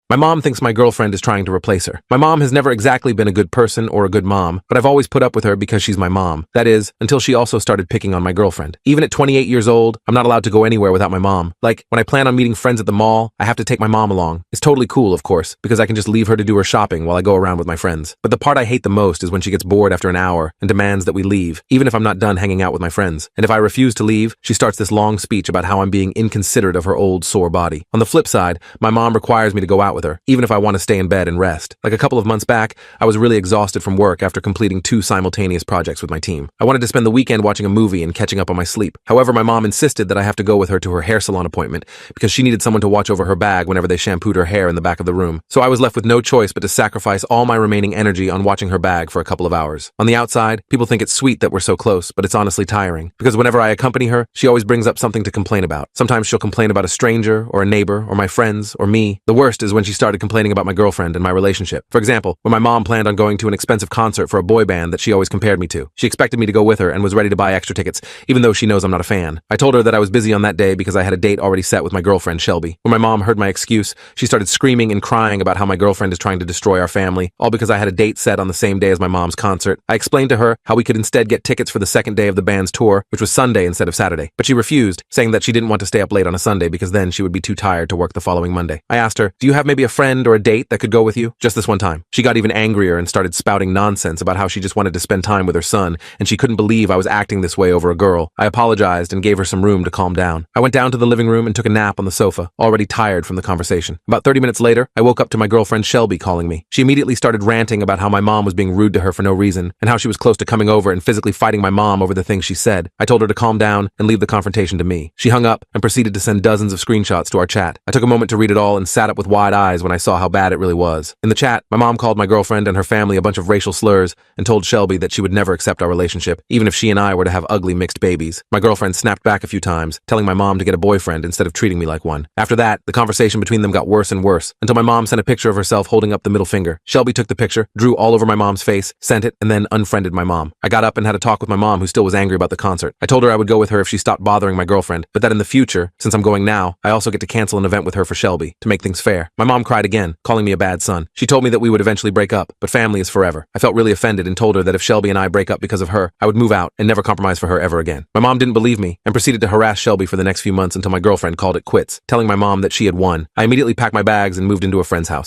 My mom thinks my girlfriend is trying to replace her. My mom has never exactly been a good person or a good mom, but I've always put up with her because she's my mom. That is, until she also started picking on my girlfriend. Even at 28 years old, I'm not allowed to go anywhere without my mom. Like, when I plan on meeting friends at the mall, I have to take my mom along. It's totally cool, of course, because I can just leave her to do her shopping while I go around with my friends. But the part I hate the most is when she gets bored after an hour and demands that we leave, even if I'm not done hanging out with my friends. And if I refuse to leave, she starts this long speech about how I'm being inconsiderate of her old, sore body. On the flip side, my mom requires me to go out with her, even if I want to stay in bed and rest. Like a couple of months back, I was really exhausted from work after completing 2 simultaneous projects with my team. I wanted to spend the weekend watching a movie and catching up on my sleep. However, my mom insisted that I have to go with her to her hair salon appointment because she needed someone to watch over her bag whenever they shampooed her hair in the back of the room. So I was left with no choice but to sacrifice all my remaining energy on watching her bag for a couple of hours. On the outside, people think it's sweet that we're so close, but it's honestly tiring. Because whenever I accompany her, she always brings up something to complain about. Sometimes she'll complain about a stranger, or a neighbor, or my friends, or me. The worst is when she started complaining about my girlfriend and my relationship. For example, when my mom planned on going to an expensive concert for a boy band that she always compared me to. She expected me to go with her and was ready to buy extra tickets, even though she knows I'm not a fan. I told her that I was busy on that day because I had a date already set with my girlfriend, Shelby. When my mom heard my excuse, she started screaming and crying about how my girlfriend is trying to destroy our family, all because I had a date set on the same day as my mom's concert. I explained to her how we could instead get tickets for the second day of the band's tour, which was Sunday instead of Saturday. But she refused, saying that she didn't want to stay up late on a Sunday because then she would be too tired to work the following Monday. I asked her, "Do you have maybe a friend or a date that could go with you?" Just this one time. She got even angrier and started spouting nonsense about how she just wanted to spend time with her son, and she couldn't believe I was acting this way over a girl. I apologized and gave her some room to calm down. I went down to the living room and took a nap on the sofa, already tired from the conversation. About 30 minutes later, I woke up to my girlfriend Shelby calling me. She immediately started ranting about how my mom was being rude to her for no reason, and how she was close to coming over and physically fighting my mom over the things she said. I told her to calm down and leave the confrontation to me. She hung up and proceeded to send dozens of screenshots to our chat. I took a moment to read it all and sat up with wide eyes when I saw how bad it really was. In the chat, my mom called my girlfriend and her family a bunch of racial slurs and told Shelby that she would never accept our relationship, even if she and I were to have ugly mixed babies. My girlfriend snapped back a few times, telling my mom to get a boyfriend instead of treating me like one. After that, the conversation between them got worse and worse, until my mom sent a picture of herself holding up the middle finger. Shelby took the picture, drew all over my mom's face, sent it, and then unfriended my mom. I got up and had a talk with my mom, who still was angry about the concert. I told her I would go with her if she stopped bothering my girlfriend, but that in the future, since I'm going now, I also get to cancel an event with her for Shelby, to make things fair. My mom cried again, calling me a bad son. She told me that we would eventually break up, but family is forever. I felt really offended and told her that if Shelby and I break up because of her, I would move out and never compromise for her ever again. My mom didn't believe me and proceeded to harass Shelby for the next few months until my girlfriend called it quits, telling my mom that she had won. I immediately packed my bags and moved into a friend's house.